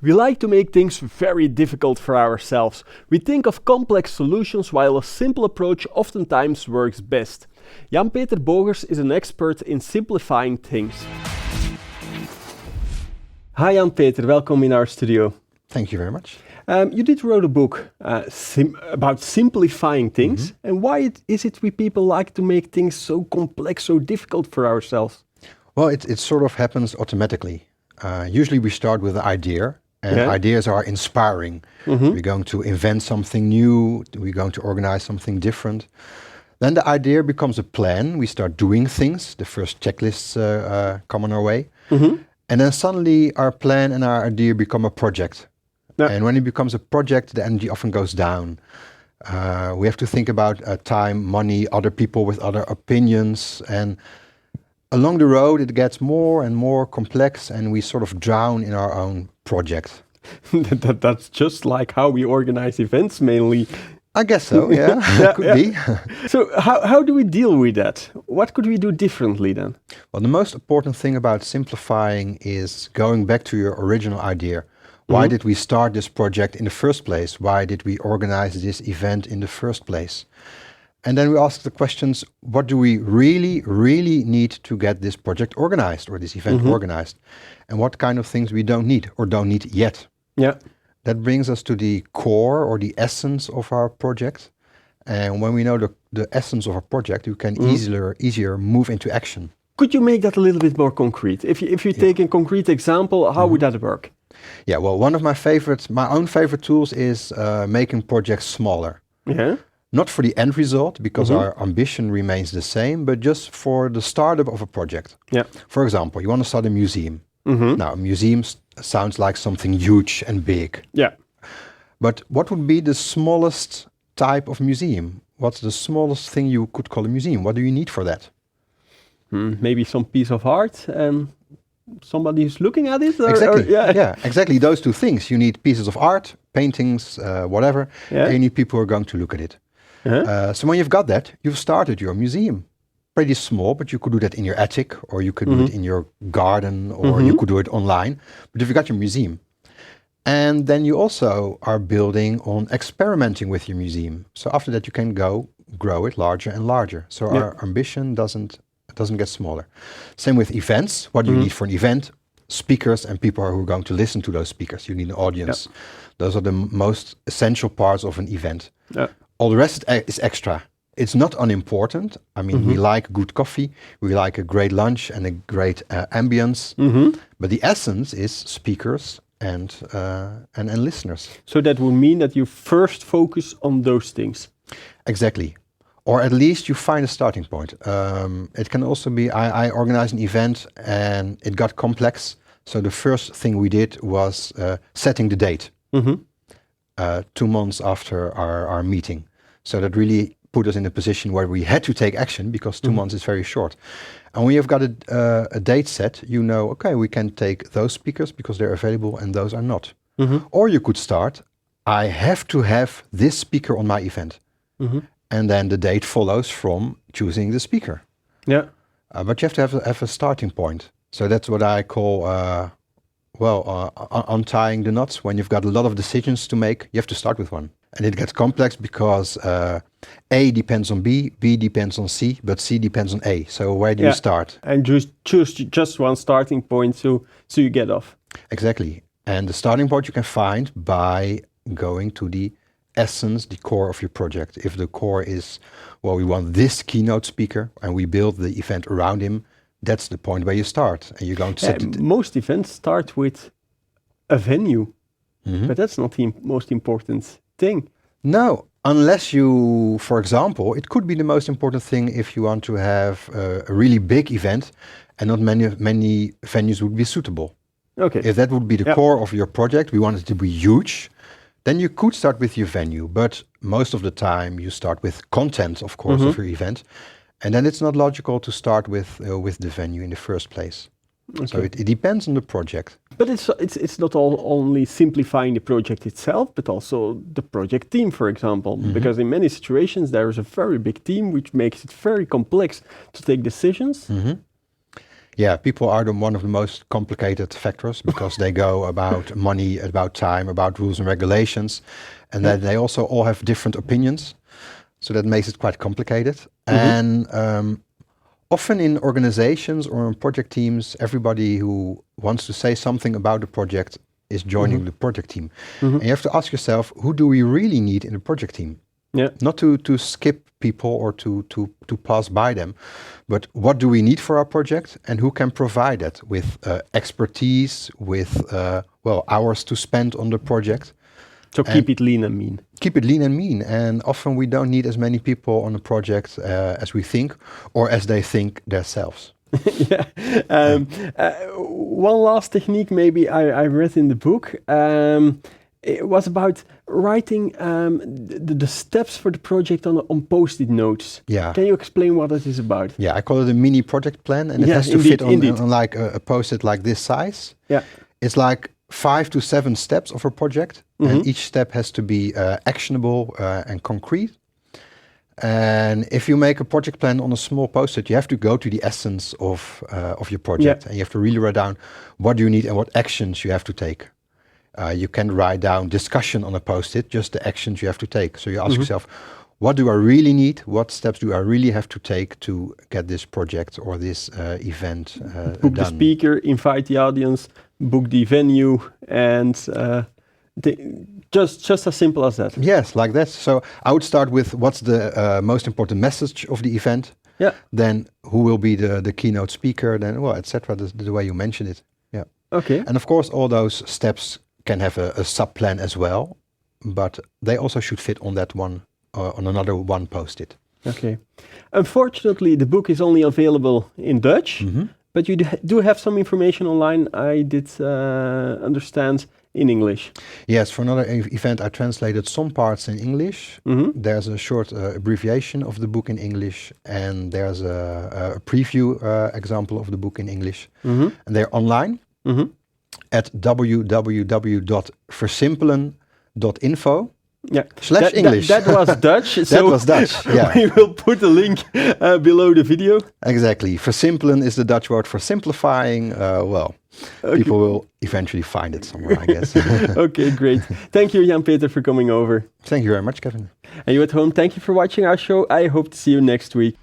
We like to make things very difficult for ourselves. We think of complex solutions while a simple approach oftentimes works best. Jan-Peter Bogers is an expert in simplifying things. Hi Jan-Peter, welcome in our studio. Thank you very much. You did wrote a book about simplifying things. And why is it we people like to make things so complex, so difficult for ourselves? Well, it sort of happens automatically. Usually we start with an idea, and ideas are inspiring. We're going to invent something new, we're going to organize something different. Then the idea becomes a plan, we start doing things, the first checklists come on our way. And then suddenly our plan and our idea become a project. And when it becomes a project, the energy often goes down. We have to think about time, money, other people with other opinions, and along the road it gets more and more complex and we sort of drown in our own project. That's just like how we organize events mainly. I guess so, yeah. Could be. So how do we deal with that? What could we do differently then? Well, the most important thing about simplifying is going back to your original idea. Why did we start this project in the first place? Why did we organize this event in the first place? And then we ask the questions, what do we really need to get this project organized or this event organized? And what kind of things we don't need or don't need yet? Yeah. That brings us to the core or the essence of our project. And when we know the essence of our project, we can easier move into action. Could you make that a little bit more concrete? If you take a concrete example, how would that work? Yeah, well, one of my own favorite tools is making projects smaller. Yeah. Not for the end result, because our ambition remains the same, but just for the startup of a project. Yeah. For example, you want to start a museum. Now, a museum sounds like something huge and big. Yeah. But what would be the smallest type of museum? What's the smallest thing you could call a museum? What do you need for that? Maybe some piece of art and somebody who's looking at it? Exactly. Yeah, exactly. Those two things. You need pieces of art, paintings, whatever, and you need people who are going to look at it. So when you've got that, you've started your museum. Pretty small, but you could do that in your attic, or you could do it in your garden, or you could do it online. But if you got your museum, and then you also are building on experimenting with your museum. So after that, you can grow it larger and larger. So our ambition doesn't get smaller. Same with events. What do you need for an event? Speakers and people who are going to listen to those speakers. You need an audience. Those are the most essential parts of an event. All the rest is extra. It's not unimportant. I mean, we like good coffee, we like a great lunch and a great ambience. But the essence is speakers and listeners. So that would mean that you first focus on those things. Exactly. Or at least you find a starting point. It can also be, I organized an event and it got complex. So the first thing we did was setting the date 2 months after our meeting. So that really put us in a position where we had to take action because 2 months is very short. And when you've got a date set, you know, okay, we can take those speakers because they're available and those are not. Or you could start, I have to have this speaker on my event. And then the date follows from choosing the speaker. Yeah. But you have to have a starting point. So that's what I call, untying the knots. When you've got a lot of decisions to make, you have to start with one. And it gets complex because A depends on B, B depends on C, but C depends on A. So where do you start? And choose just one starting point so you get off. Exactly. And the starting point you can find by going to the essence, the core of your project. If the core is, well, we want this keynote speaker and we build the event around him, that's the point where you start. And you're going to set it. Most events start with a venue, but that's not the most important thing. No, unless you, for example, it could be the most important thing if you want to have a really big event and not many venues would be suitable. Okay. If that would be the core of your project, we want it to be huge, then you could start with your venue. But most of the time you start with content, of course, of your event. And then it's not logical to start with the venue in the first place. Okay. So it depends on the project. But it's not only simplifying the project itself, but also the project team, for example. Because in many situations there is a very big team which makes it very complex to take decisions. Yeah, people are one of the most complicated factors because they go about money, about time, about rules and regulations, and then they also all have different opinions. So that makes it quite complicated. And often in organizations or in project teams, everybody who wants to say something about the project is joining the project team. And you have to ask yourself, who do we really need in the project team? Yeah. Not to skip people or to pass by them, but what do we need for our project and who can provide that with expertise, with hours to spend on the project. So keep it lean and mean. Keep it lean and mean. And often we don't need as many people on a project as we think or as they think themselves. Yeah. One last technique maybe I read in the book. It was about writing the steps for the project on Post-it notes. Yeah. Can you explain what it is about? Yeah, I call it a mini project plan, and it has to fit on like a Post-it like this size. Yeah. It's like 5 to 7 steps of a project, and each step has to be actionable and concrete. And if you make a project plan on a small Post-it, you have to go to the essence of your project, and you have to really write down what you need and what actions you have to take. You can write down discussion on a Post-it, just the actions you have to take. So you ask yourself, what do I really need? What steps do I really have to take to get this project or this event book done? The speaker, invite the audience, book the venue, and just as simple as that. Yes, like that. So I would start with what's the most important message of the event. Yeah. Then who will be the keynote speaker? Then etc. The way you mentioned it. Yeah. Okay. And of course, all those steps can have a sub-plan as well, but they also should fit on that one, on another one Post-it. Okay. Unfortunately, the book is only available in Dutch, but you do have some information online, I did understand, in English. Yes, for another event I translated some parts in English. There's a short abbreviation of the book in English, and there's a preview example of the book in English. And they're online. At www.versimpelen.info. Yeah. /English. That was Dutch. That was Dutch, yeah. We will put a link below the video. Exactly. Versimpelen is the Dutch word for simplifying. People will eventually find it somewhere, I guess. Okay, great. Thank you, Jan-Peter, for coming over. Thank you very much, Kevin. And you at home, thank you for watching our show. I hope to see you next week.